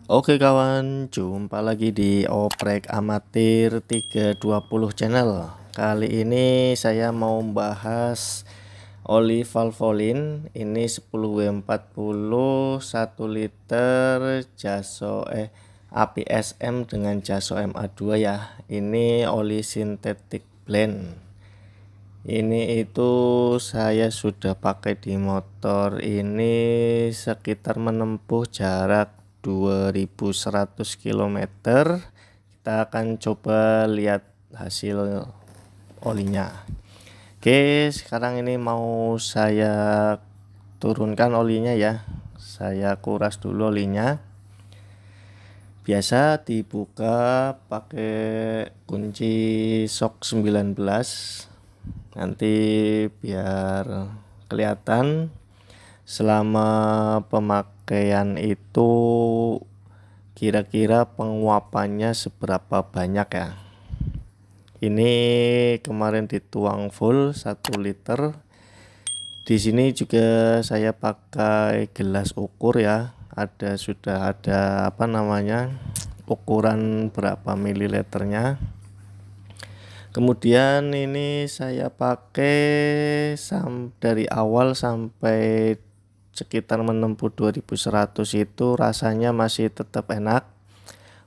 Oke kawan, jumpa lagi di Oprek Amatir 320 channel. Kali ini saya mau bahas oli Valvoline. Ini 10W40 1 liter Jaso APSM dengan Jaso MA2 ya. Ini oli sintetik blend. Ini itu saya sudah pakai di motor ini sekitar menempuh jarak 2100 km. Kita akan coba lihat hasil olinya. Oke, sekarang ini mau saya turunkan olinya ya. Saya kuras dulu olinya. Biasa dibuka pakai kunci shock 19. Nanti biar kelihatan selama pemakaian itu kira-kira penguapannya seberapa banyak ya. Ini kemarin dituang full 1 liter. Di sini juga saya pakai gelas ukur ya. Sudah ada ukuran berapa mililiternya. Kemudian ini saya pakai dari awal sampai sekitar menempuh 2100 itu rasanya masih tetap enak.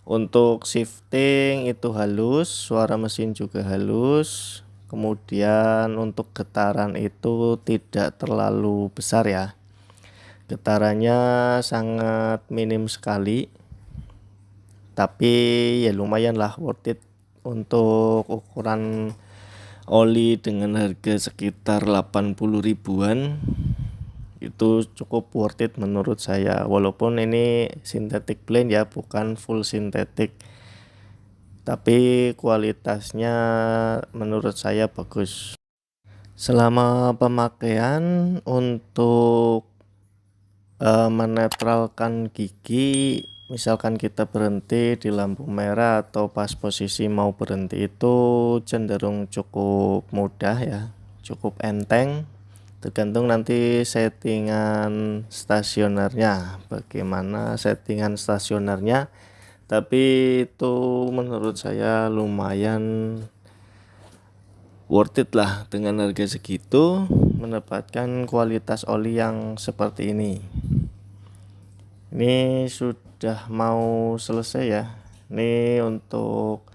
Untuk shifting itu halus, suara mesin juga halus. Kemudian untuk getaran itu tidak terlalu besar ya. Getarannya sangat minim sekali. Tapi ya lumayan lah, worth it. Untuk ukuran oli dengan harga sekitar 80 ribuan itu cukup worth it menurut saya, walaupun ini synthetic blend ya, bukan full sintetik, tapi kualitasnya menurut saya bagus. Selama pemakaian untuk menetralkan gigi, misalkan kita berhenti di lampu merah atau pas posisi mau berhenti, itu cenderung cukup mudah ya, cukup enteng. Tergantung nanti settingan stasionernya, bagaimana settingan stasionernya, tapi itu menurut saya lumayan worth it lah dengan harga segitu mendapatkan kualitas oli yang seperti ini. Ini sudah mau selesai ya. Ini untuk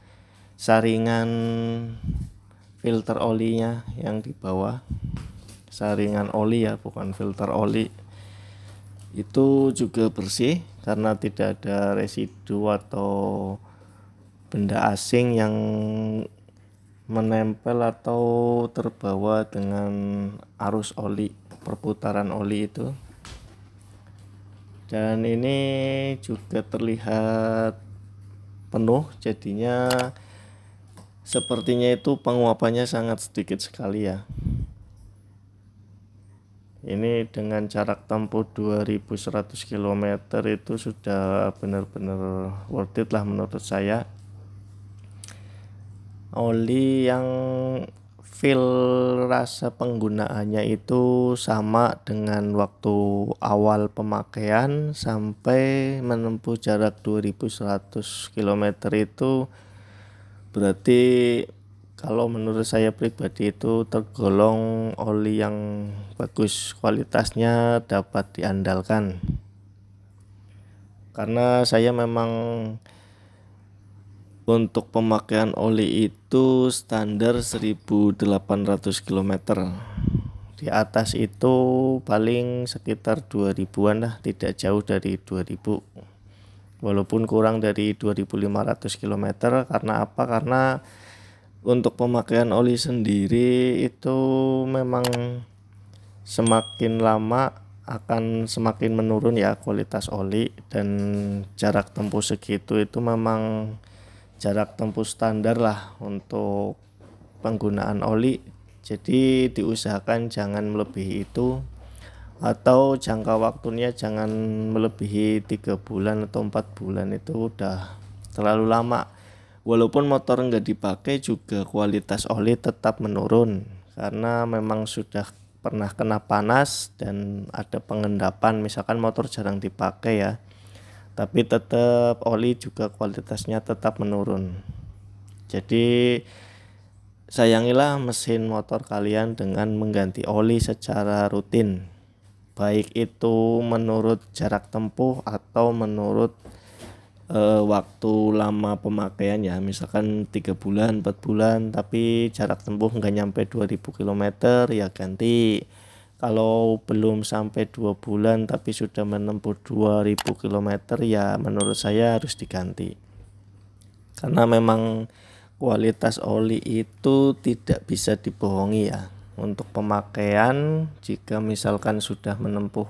saringan filter olinya yang di bawah, saringan oli ya, bukan filter oli. Itu juga bersih karena tidak ada residu atau benda asing yang menempel atau terbawa dengan arus oli, perputaran oli itu. Dan ini juga terlihat penuh, jadinya sepertinya itu penguapannya sangat sedikit sekali ya. Ini dengan jarak tempuh 2100 km itu sudah benar-benar worth it lah menurut saya. Oli yang feel rasa penggunaannya itu sama dengan waktu awal pemakaian sampai menempuh jarak 2100 km itu berarti kalau menurut saya pribadi itu tergolong oli yang bagus, kualitasnya dapat diandalkan. Karena saya memang untuk pemakaian oli itu standar 1800 km. Di atas itu paling sekitar 2000-an lah, tidak jauh dari 2000. Walaupun kurang dari 2500 km. Karena apa? Karena untuk pemakaian oli sendiri itu memang semakin lama akan semakin menurun ya kualitas oli, dan jarak tempuh segitu itu memang jarak tempuh standar lah untuk penggunaan oli. Jadi diusahakan jangan melebihi itu, atau jangka waktunya jangan melebihi 3 bulan atau 4 bulan, itu udah terlalu lama. Walaupun motor nggak dipakai juga kualitas oli tetap menurun karena memang sudah pernah kena panas dan ada pengendapan, misalkan motor jarang dipakai ya, tapi tetap oli juga kualitasnya tetap menurun. Jadi sayangilah mesin motor kalian dengan mengganti oli secara rutin, baik itu menurut jarak tempuh atau menurut waktu lama pemakaian ya. Misalkan 3 bulan 4 bulan tapi jarak tempuh nggak nyampe 2000 km ya ganti. Kalau belum sampai 2 bulan tapi sudah menempuh 2000 km ya menurut saya harus diganti, karena memang kualitas oli itu tidak bisa dibohongi ya. Untuk pemakaian, jika misalkan sudah menempuh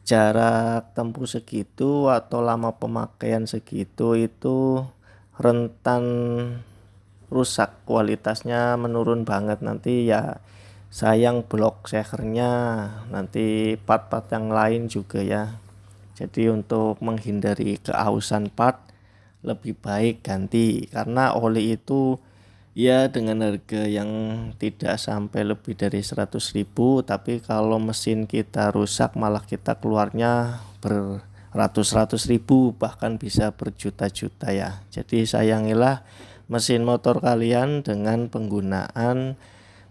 jarak tempuh segitu atau lama pemakaian segitu, itu rentan rusak, kualitasnya menurun banget. Nanti ya sayang blok sehernya, nanti part-part yang lain juga ya. Jadi untuk menghindari keausan part, lebih baik ganti, karena oli itu ya dengan harga yang tidak sampai lebih dari 100.000, tapi kalau mesin kita rusak malah kita keluarnya beratus-ratus ribu, bahkan bisa berjuta-juta ya. Jadi sayangilah mesin motor kalian dengan penggunaan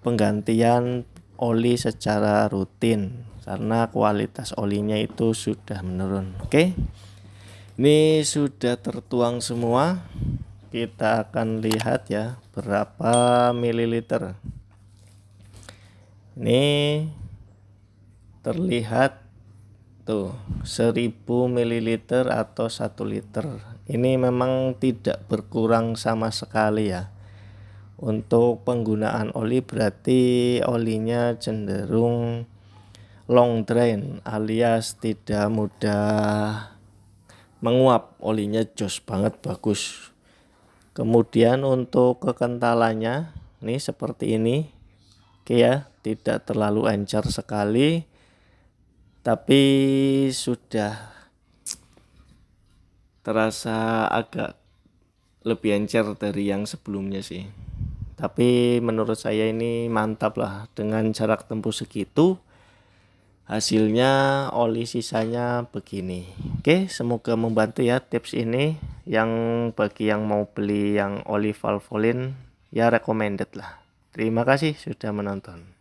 penggantian oli secara rutin, karena kualitas olinya itu sudah menurun. Oke, ini sudah tertuang semua. Kita akan lihat ya berapa mililiter. Ini terlihat tuh 1000 ml atau 1 liter. Ini memang tidak berkurang sama sekali ya. Untuk penggunaan oli berarti olinya cenderung long drain alias tidak mudah menguap, olinya jos banget, bagus. Kemudian untuk kekentalannya ini seperti ini. Oke ya, tidak terlalu encer sekali, tapi sudah terasa agak lebih encer dari yang sebelumnya sih. Tapi menurut saya ini mantap lah, dengan jarak tempuh segitu hasilnya oli sisanya begini. Oke, semoga membantu ya tips ini. Yang bagi yang mau beli yang oli Valvoline ya recommended lah. Terima kasih sudah menonton.